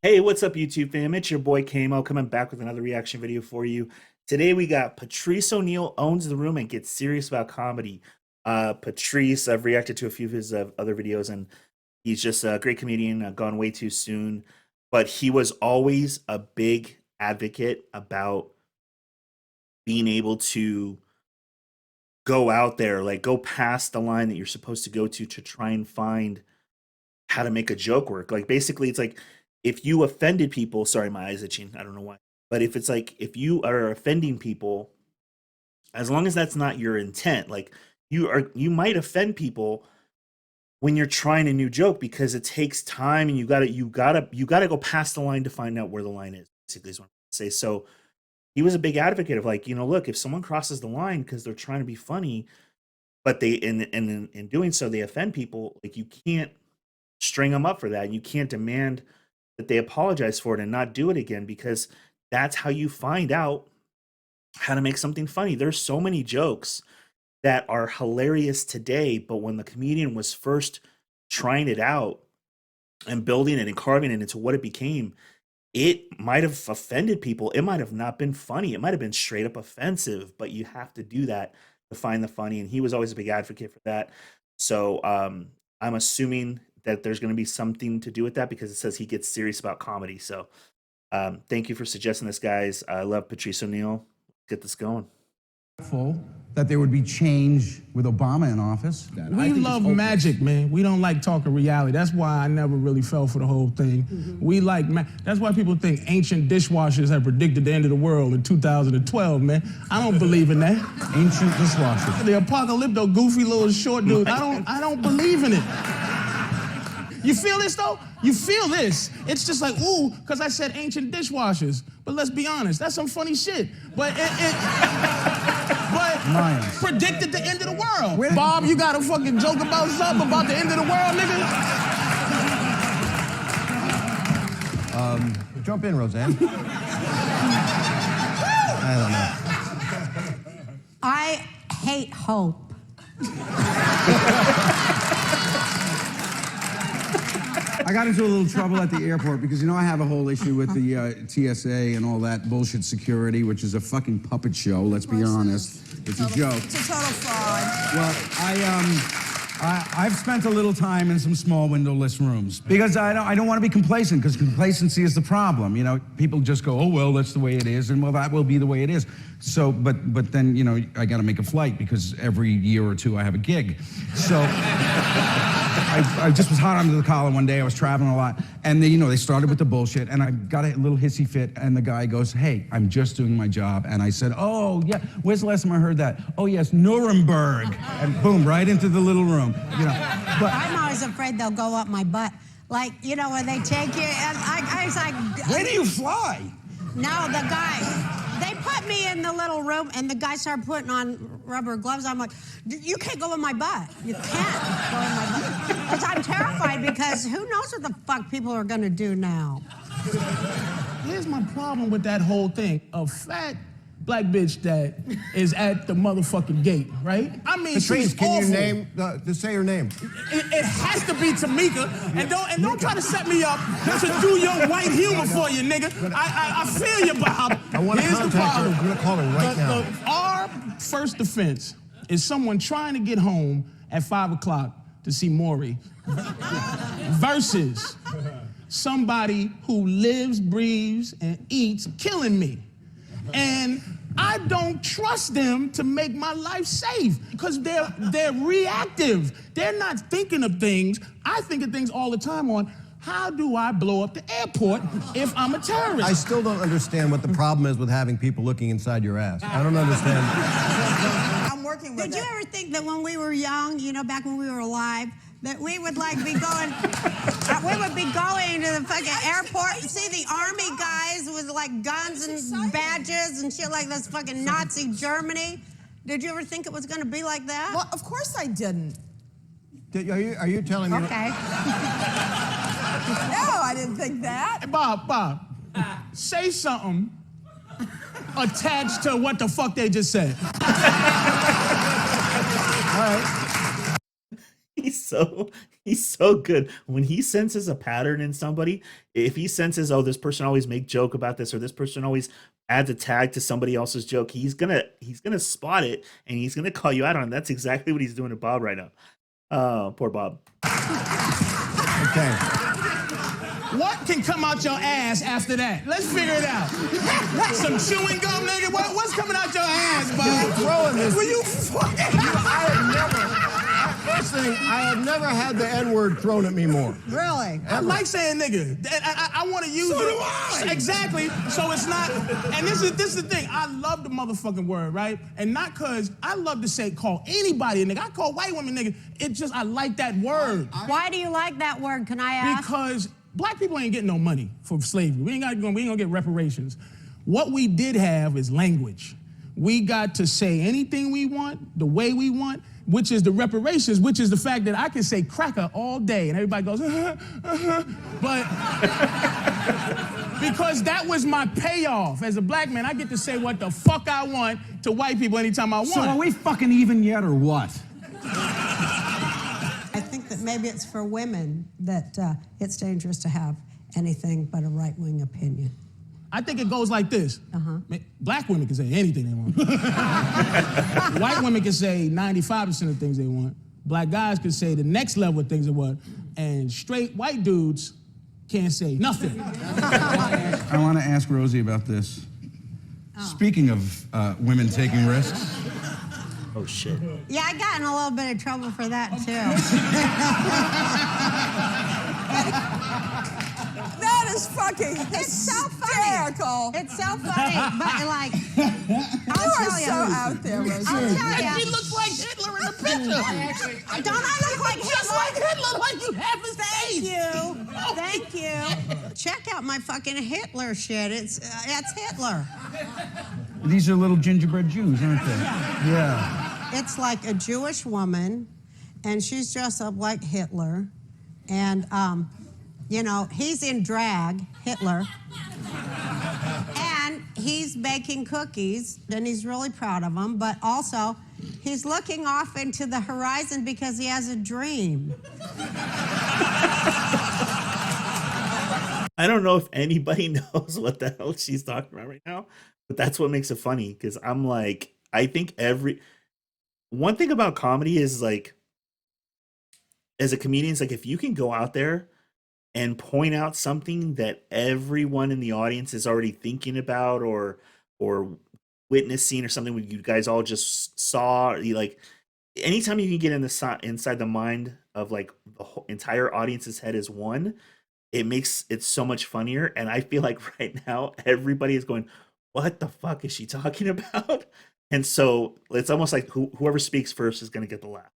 Hey, what's up, YouTube fam? It's your boy Kamo coming back with another reaction video for you. Today we got Patrice O'Neal owns the room and gets serious about comedy. Patrice, I've reacted to a few of his other videos, and he's just a great comedian, gone way too soon. But he was always a big advocate about being able to go out there, like go past the line that you're supposed to go to try and find how to make a joke work. Like basically, it's like if you offended people, sorry, my eyes itching. I don't know why. But if it's like if you are offending people, as long as that's not your intent, like you might offend people when you're trying a new joke because it takes time and you gotta go past the line to find out where the line is, basically is what I'm gonna say. So he was a big advocate of like, look, if someone crosses the line because they're trying to be funny, but they in doing so they offend people, like you can't string them up for that. You can't demand that they apologize for it and not do it again, because that's how you find out how to make something funny. There's so many jokes that are hilarious today, but when the comedian was first trying it out and building it and carving it into what it became, it might have offended people. It might have not been funny. It might have been straight up offensive, but you have to do that to find the funny. And he was always a big advocate for that. So I'm assuming that there's going to be something to do with that because it says he gets serious about comedy. So thank you for suggesting this, guys. I love Patrice O'Neal. Get this going. That there would be change with Obama in office. We love magic, man. We don't like talking reality. That's why I never really fell for the whole thing. We like, that's why people think ancient dishwashers have predicted the end of the world in 2012, man. I don't believe in that. Ancient dishwashers. The apocalypto, goofy little short dude. I don't believe in it. You feel this though? You feel this. It's just like, ooh, because I said ancient dishwashers. But let's be honest, that's some funny shit. But predicted the end of the world. Bob, you got a fucking joke about something about the end of the world, nigga? Jump in, Roseanne. I don't know. I hate hope. I got into a little trouble at the airport because, I have a whole issue with the TSA and all that bullshit security, which is a fucking puppet show, let's be honest. It's a joke. It's a total fraud. Well, I've spent a little time in some small windowless rooms because I don't want to be complacent, because complacency is the problem. People just go, oh, well, that's the way it is, and well, that will be the way it is. So, but then, I got to make a flight because every year or two I have a gig. So I just was hot under the collar one day. I was traveling a lot, and they started with the bullshit, and I got a little hissy fit, and the guy goes, hey, I'm just doing my job. And I said, oh, yeah, where's the last time I heard that? Oh, yes, Nuremberg. And boom, right into the little room. But I'm always afraid they'll go up my butt. Like, when they take you, and I was like... Where do you fly? No, the guy... They put me in the little room, and the guy started putting on rubber gloves. I'm like, you can't go in my butt. You can't go in my butt. Because I'm terrified, because who knows what the fuck people are going to do now. Here's my problem with that whole thing. A fat black bitch that is at the motherfucking gate, right? I mean, Patrice, she's can awful. you name, just say her name? It has to be Tamika, and don't try to set me up to do your white humor for you, nigga. I feel you, Bob. I want to Here's the contact her. problem. I'm going to call her right now. Our first offense is someone trying to get home at 5 o'clock to see Maury versus somebody who lives, breathes, and eats killing me. And I don't trust them to make my life safe because they're reactive. They're not thinking of things. I think of things all the time on how do I blow up the airport if I'm a terrorist? I still don't understand what the problem is with having people looking inside your ass. I don't understand. I'm working with Did you ever think that when we were young, back when we were alive, that we would be going, we would be going to the fucking airport and see the army guys with like guns and badges and shit like this fucking Nazi Germany? Did you ever think it was going to be like that? Well, of course I didn't. Are you telling me? Okay. No, I didn't think that. Hey, Bob, say something attached to what the fuck they just said. All right. He's so he's so good. When he senses a pattern in somebody, if he senses, oh, this person always make joke about this, or this person always adds a tag to somebody else's joke, he's gonna spot it and he's gonna call you out on it. That's exactly what he's doing to Bob right now. Oh, poor Bob. Okay. What can come out your ass after that? Let's figure it out. Some chewing gum, nigga. What's coming out your ass, Bob? Throwing this. Will you fucking... First thing, I have never had the N-word thrown at me more. Really? I like saying nigga. I want to use it. do I. Exactly. So it's not, and this is the thing. I love the motherfucking word, right? And not because I love to say call anybody a nigga. I call white women nigga. It just, I like that word. Why do you like that word? Can I ask? Because black people ain't getting no money for slavery. We ain't gonna get reparations. What we did have is language. We got to say anything we want, the way we want, which is the reparations, which is the fact that I can say cracker all day and everybody goes, but because that was my payoff. As a black man, I get to say what the fuck I want to white people anytime I want. So are we fucking even yet or what? I think that maybe it's for women that it's dangerous to have anything but a right-wing opinion. I think it goes like this. Black women can say anything they want. White women can say 95% of the things they want. Black guys can say the next level of things they want. And straight white dudes can't say nothing. I want to ask Rosie about this. Speaking of women taking risks. Oh shit. Yeah, I got in a little bit of trouble for that, too. That is fucking It's so hysterical. funny. It's so funny, but like, I'll You are tell so you. out there, Rosie. I'll tell He you. looks like Hitler in the picture. Don't I look like Just Hitler? like Hitler, like you have his Thank face. you. Thank you. Check out my fucking Hitler shit. It's Hitler. These are little gingerbread Jews, aren't they? Yeah. It's like a Jewish woman, and she's dressed up like Hitler, and you know, he's in drag, Hitler, and he's baking cookies, and he's really proud of them, but also he's looking off into the horizon because he has a dream. I don't know if anybody knows what the hell she's talking about right now, but that's what makes it funny, because I'm like, I think one thing about comedy is like, as a comedian, it's like if you can go out there and point out something that everyone in the audience is already thinking about or witnessing, or something you guys all just saw, like anytime you can get inside the mind of like the whole entire audience's head is one, it makes it so much funnier. And I feel like right now everybody is going, what the fuck is she talking about? And so it's almost like whoever speaks first is going to get the laugh.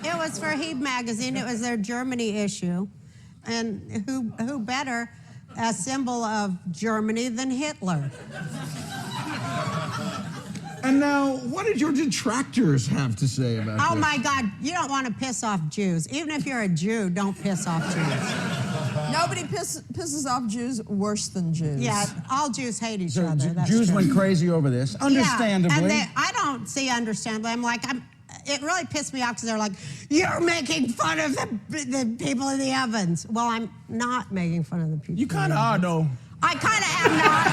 It was for Heeb magazine. It was their Germany issue, and who better a symbol of Germany than Hitler? And now, what did your detractors have to say about Oh this? my God, you don't want to piss off Jews. Even if you're a Jew, don't piss off Jews. Nobody pisses off Jews worse than Jews. Yeah, all Jews hate each So other. That's Jews true. went crazy over this, understandably. Yeah, and I don't see understandably. It really pissed me off because they're like, you're making fun of the people in the ovens. Well, I'm not making fun of the people. You kind of are, though. I kind of am not.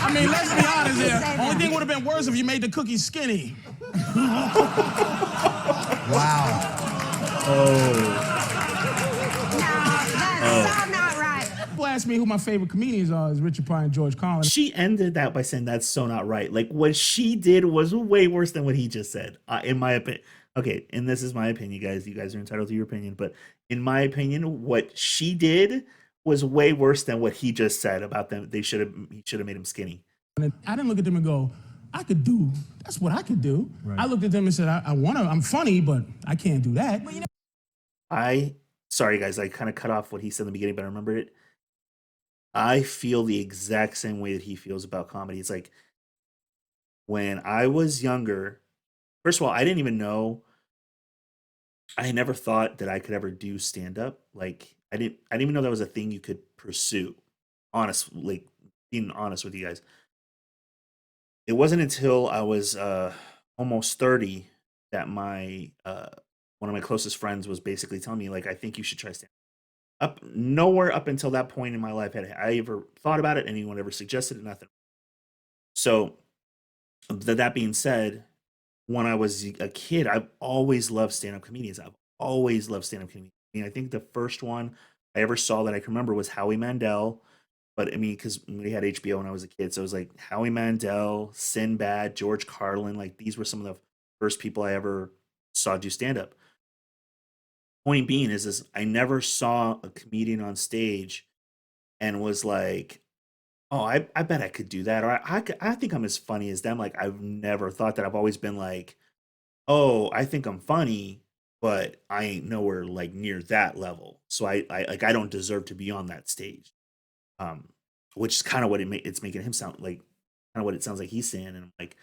I mean, let's be honest You here. say Only that. thing would have been worse if you made the cookies skinny. Wow. No, that's so not right. People ask me who my favorite comedians are. Is Richard Pryor and George Carlin. She ended that by saying that's so not right. Like what she did was way worse than what he just said, in my opinion. Okay, and this is my opinion, guys. You guys are entitled to your opinion, but in my opinion, what she did was way worse than what he just said about them. He should have made him skinny. I didn't look at them and go, that's what I could do. Right. I looked at them and said, I'm funny, but I can't do that. Sorry guys, I kind of cut off what he said in the beginning, but I remember it. I feel the exact same way that he feels about comedy. It's like when I was younger, first of all, I didn't even know, I never thought that I could ever do stand-up. Like I didn't even know that was a thing you could pursue. Being honest with you guys. It wasn't until I was almost 30 that my one of my closest friends was basically telling me like, I think you should try stand up. Nowhere up until that point in my life had I ever thought about it. Anyone ever suggested it? Nothing. So that being said, when I was a kid, I've always loved stand-up comedians. I've always loved stand-up comedians. I mean, I think the first one I ever saw that I can remember was Howie Mandel. But I mean, because we had HBO when I was a kid, so it was like Howie Mandel, Sinbad, George Carlin. Like these were some of the first people I ever saw do stand-up. Point being is I never saw a comedian on stage and was like, oh, I bet I could do that, or I think I'm as funny as them. Like I've never thought that. I've always been like, oh, I think I'm funny, but I ain't nowhere like near that level. So I like I don't deserve to be on that stage. Um, which is kind of what it's making him sound like, kind of what it sounds like he's saying. And I'm like,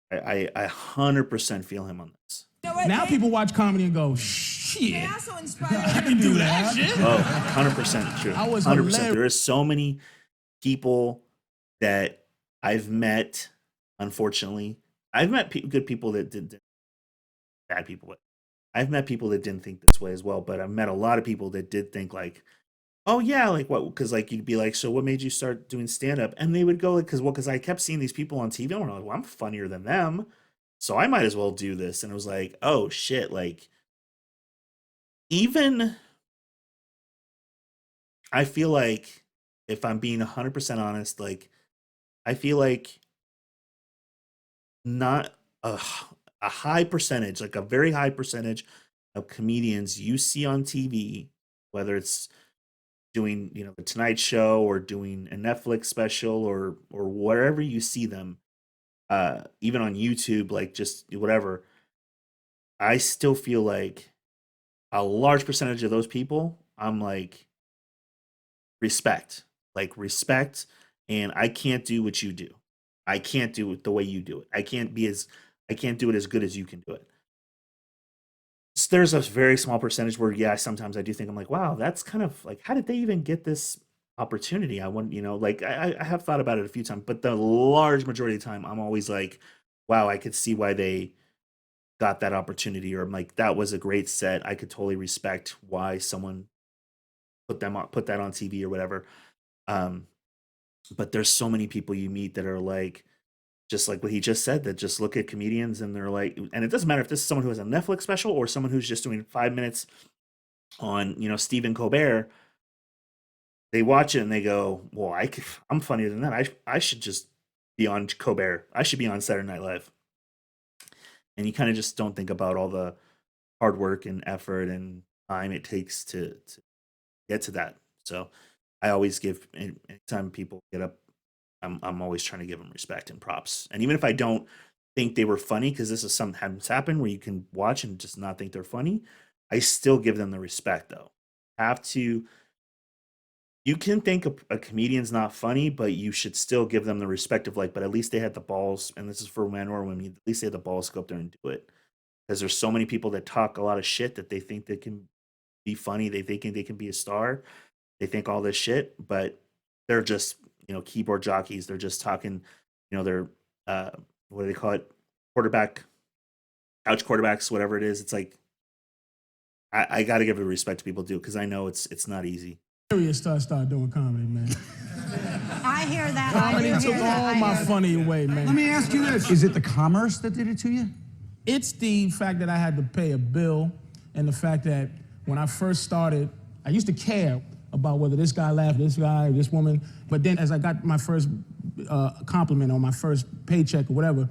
I 100% feel him on this. You know what, Now Jay? people watch comedy and go, shit. They also inspire I can do that shit. Oh, 100% true. I was 100%. hilarious. There is so many people that I've met, unfortunately. I've met good people that did bad people, but I've met people that didn't think this way as well. But I've met a lot of people that did think like, oh yeah, like what? Because like you'd be like, so what made you start doing stand up? And they would go like, because I kept seeing these people on TV, and I'm like, well, I'm funnier than them, so I might as well do this. And it was like, oh shit, like even I feel like if I'm being 100% honest, like I feel like not a high percentage, like a very high percentage of comedians you see on TV, whether it's doing, you know, the Tonight Show or doing a Netflix special or wherever you see them, even on YouTube, like just whatever, I still feel like a large percentage of those people, I'm like respect, and I can't do what you do. I can't do it the way you do it. I can't do it as good as you can do it. There's a very small percentage where, yeah, sometimes I do think I'm like, wow, that's kind of like, how did they even get this opportunity? I want, you know, like I have thought about it a few times, but the large majority of the time, I'm always like, wow, I could see why they got that opportunity, or I'm like, that was a great set. I could totally respect why someone put that on TV or whatever. But there's so many people you meet that are like, just like what he just said, that just look at comedians and they're like, and it doesn't matter if this is someone who has a Netflix special or someone who's just doing 5 minutes on, you know, Stephen Colbert. They watch it and they go, well, I'm funnier than that. I should just be on Colbert. I should be on Saturday Night Live. And you kind of just don't think about all the hard work and effort and time it takes to get to that. So I always give, anytime people get up, I'm always trying to give them respect and props. And even if I don't think they were funny, because this is something that's happened where you can watch and just not think they're funny, I still give them the respect though. You can think a comedian's not funny, but you should still give them the respect of like, but at least they had the balls, and this is for men or women, at least they had the balls to go up there and do it. Because there's so many people that talk a lot of shit that they think they can be funny, they think they can be a star, they think all this shit, but they're just, you know, keyboard jockeys. They're just talking, you know, they're what do they call it? Couch quarterbacks, whatever it is. It's like I got to give it respect to people do, because I know it's not easy. Start doing comedy, man. I hear that. Comedy I do took hear that. all I my hear funny away, man. Let me ask you this. Is it the commerce that did it to you? It's the fact that I had to pay a bill, and the fact that when I first started, I used to care about whether this guy laughed, this guy, this woman. But then as I got my first compliment on my first paycheck or whatever,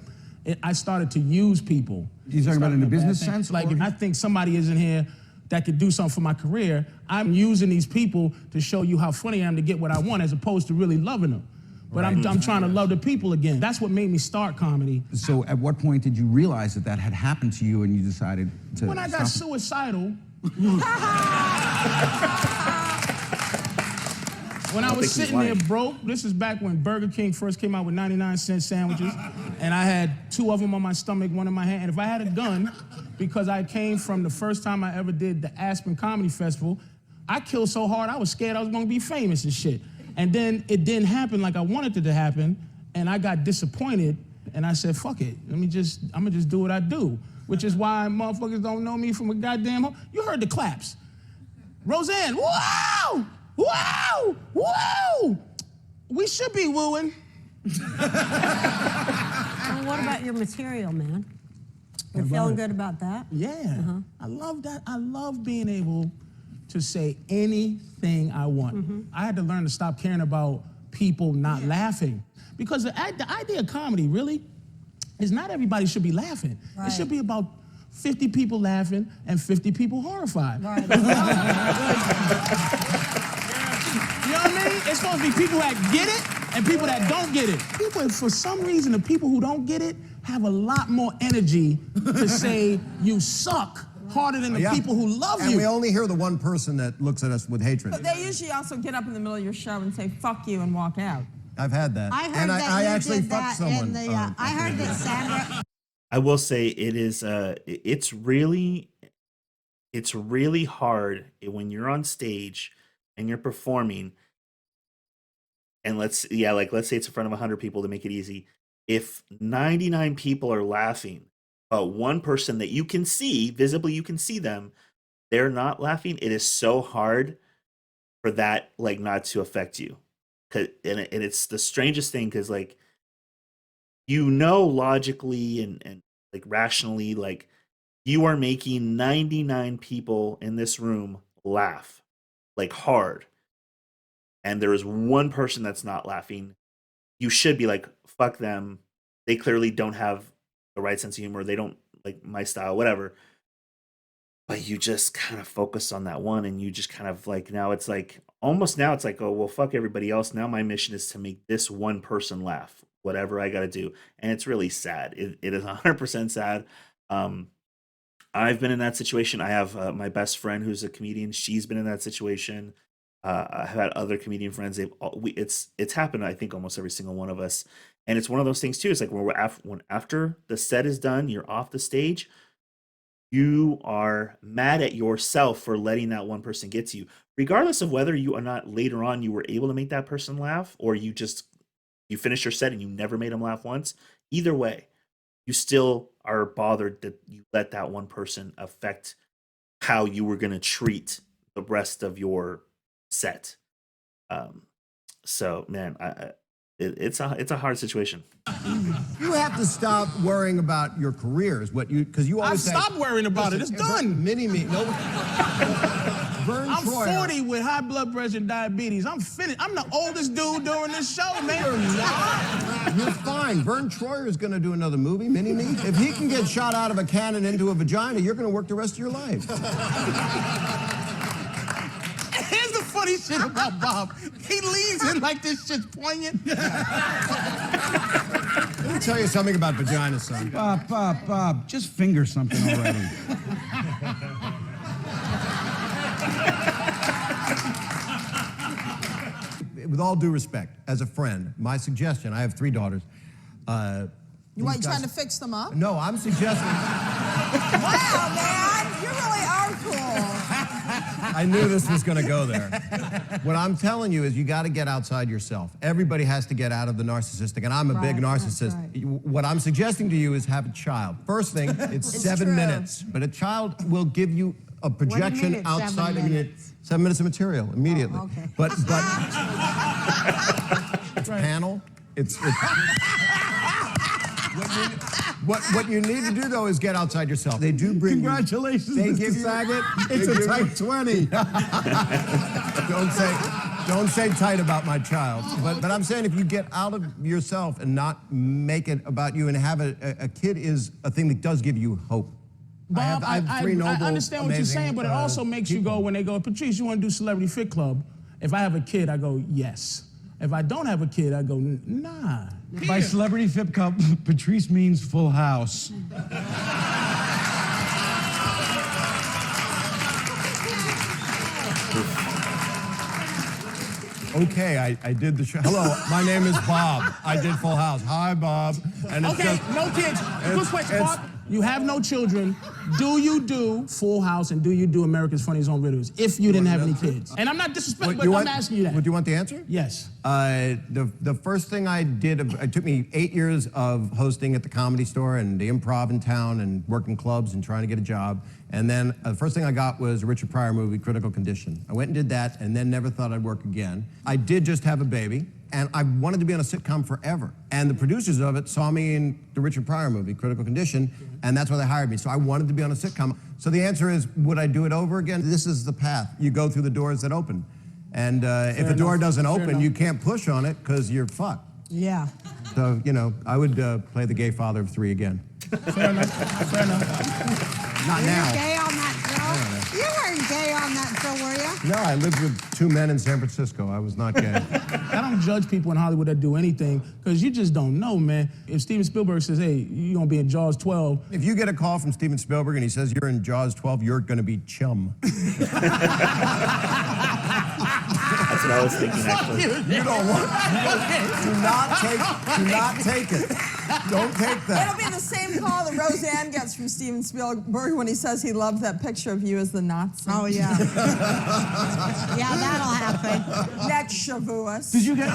I started to use people. You talking about in a business sense? Like if I think somebody isn't here that could do something for my career, I'm using these people to show you how funny I am to get what I want, as opposed to really loving them. But right. I'm trying to love the people again. That's what made me start comedy. So at what point did you realize that had happened to you and you decided to When I got stop? Suicidal. When I was sitting there broke, this is back when Burger King first came out with 99-cent sandwiches, and I had 2 of them on my stomach, 1 in my hand. And if I had a gun, because I came from the first time I ever did the Aspen Comedy Festival, I killed so hard I was scared I was gonna be famous and shit. And then it didn't happen like I wanted it to happen, and I got disappointed. And I said, fuck it. I'm gonna just do what I do. Which is why motherfuckers don't know me from a goddamn home. You heard the claps. Roseanne, wow! Wow! Wow! We should be wooing. Well, what about your material, man? You're feeling good about that? Yeah. I love that. I love being able to say anything I want. I had to learn to stop caring about people not laughing. Because the idea of comedy, really, is not everybody should be laughing. Right. It should be about 50 people laughing and 50 people horrified. Right. You know what I mean? It's supposed to be people that get it and people that don't get it. People, for some reason, the people who don't get it have a lot more energy to say you suck harder than the people who love And you. we only hear the one person that looks at us with hatred. But they usually also get up in the middle of your show and say, fuck you, and walk out. I've had that. I heard and that I you actually did fucked that someone. in the. I heard that Sandra. I will say it is. It's really hard when you're on stage and you're performing. And let's say it's in front of 100 people to make it easy. If 99 people are laughing, but one person that you can see visibly, you can see them, they're not laughing. It is so hard for that not to affect you. And it's the strangest thing because logically and rationally, you are making 99 people in this room laugh hard, and there is one person that's not laughing. You should be like, fuck them. They clearly don't have the right sense of humor. They don't like my style, whatever. But you just kind of focus on that one, and you just kind of now it's oh, well, fuck everybody else. Now my mission is to make this one person laugh, whatever I got to do. And it's really sad. It is 100% sad. I've been in that situation. I have my best friend who's a comedian. She's been in that situation. I've had other comedian friends. It's happened, I think, almost every single one of us. And it's one of those things too. It's when after the set is done, you're off the stage, you are mad at yourself for letting that one person get to you, regardless of whether you or not later on you were able to make that person laugh, or you finished your set and you never made them laugh once. Either way, you still are bothered that you let that one person affect how you were going to treat the rest of your set. So man, it's a hard situation. You have to stop worrying about your careers. Because you always say, stopped worrying about it. It's done. Mini-me. No. Vern I'm Troyer. 40 with high blood pressure and diabetes. I'm finished. I'm the oldest dude during this show, man. You're not. You're fine. Vern Troyer is going to do another movie, Mini-Me. If he can get shot out of a cannon into a vagina, you're going to work the rest of your life. Here's the funny shit about Bob. He leaves in like this shit's poignant. Let me tell you something about vagina, son. Bob, just finger something already. With all due respect, as a friend, my suggestion, I have 3 daughters. You weren't trying to fix them up? No, I'm suggesting... Wow, man, you really are cool. I knew this was going to go there. What I'm telling you is you got to get outside yourself. Everybody has to get out of the narcissistic, and I'm a big narcissist. Right. What I'm suggesting to you is have a child. First thing, it's 7 true. minutes, but a child will give you a projection it's outside 7 of minutes? 7 minutes of material immediately. Oh, okay. But it's panel. It's what you need to do though is get outside yourself. They do bring Congratulations, They Mr. give you Saget. It's a type 20. Don't say tight about my child. But I'm saying if you get out of yourself and not make it about you and have a kid is a thing that does give you hope. Bob, I have 3 noble, I understand what you're amazing, saying, but it also makes you go, when they go, Patrice, you want to do Celebrity Fit Club? If I have a kid, I go, yes. If I don't have a kid, I go, nah. By Celebrity Fit Cup, Patrice means Full House. Okay, I did the show. Hello, my name is Bob. I did Full House. Hi, Bob. And it's Okay, just, no kids. Good question, Bob. You have no children. Do you do Full House and do you do America's Funniest Home Videos if you didn't have any kids? And I'm not disrespecting, but I'm asking you that. Do you want the answer? Yes. The first thing I did, it took me 8 years of hosting at the Comedy Store and the Improv in town and working clubs and trying to get a job. And then the first thing I got was a Richard Pryor movie, Critical Condition. I went and did that and then never thought I'd work again. I did just have a baby. And I wanted to be on a sitcom forever. And the producers of it saw me in the Richard Pryor movie, Critical Condition, and that's why they hired me. So I wanted to be on a sitcom. So the answer is, would I do it over again? This is the path. You go through the doors that open. And if a door doesn't open, you can't push on it because you're fucked. Yeah. So, you know, I would play the gay father of 3 again. Fair enough. Fair enough. Not You now. were gay on that show? You weren't gay on that show, were you? No, I lived with 2 men in San Francisco. I was not gay. I don't judge people in Hollywood that do anything because you just don't know, man. If Steven Spielberg says, hey, you're going to be in Jaws 12. If you get a call from Steven Spielberg and he says you're in Jaws 12, you're going to be chum. That's what I was thinking, actually. You don't want. Do not take it. Don't take that. It'll be the same call that Roseanne gets from Steven Spielberg when he says he loved that picture of you as the Nazi. Oh, yeah. Yeah, that'll happen. Next Shavuos. Did you get?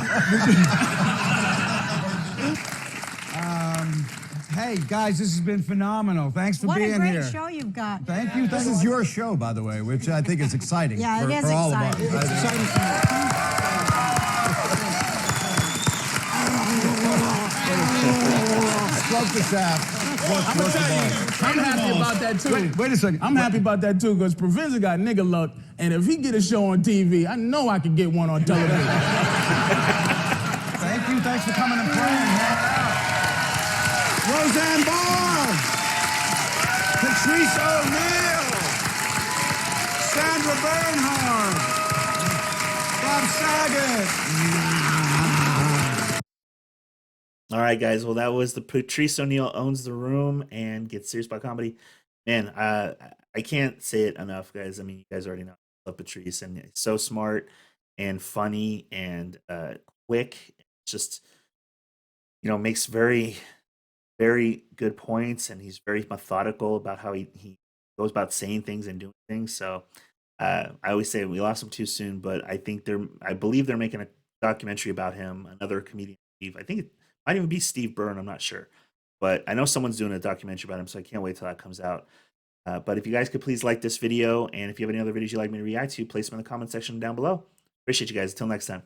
Hey guys, this has been phenomenal. Thanks for What being a great here. show you've got. Thank you. This is your show, by the way, which I think is exciting Yeah, for, it is for all exciting. of us. It's exciting for me. Stroke the shaft. I'm going to tell you, I'm happy about that, too. Wait a second. I'm happy about that, too, because Provenza got nigga luck, and if he get a show on TV, I know I can get one on television. Thank you. Thanks for coming and playing. Roseanne Barr, Patrice O'Neal, Sandra Bernhard, Bob Saget. All right, guys. Well, that was the Patrice O'Neal Owns the Room and Gets Serious About Comedy. Man, I can't say it enough, guys. I mean, you guys already know I love Patrice, and he's so smart and funny and quick. Just, you know, makes very, very good points, and he's very methodical about how he goes about saying things and doing things. So I always say we lost him too soon, but I believe they're making a documentary about him. Another comedian, Steve. I think it might even be Steve Byrne. I'm not sure, but I know someone's doing a documentary about him, so I can't wait till that comes out. But if you guys could please like this video, and if you have any other videos you'd like me to react to, place them in the comment section down below. Appreciate you guys. Until next time.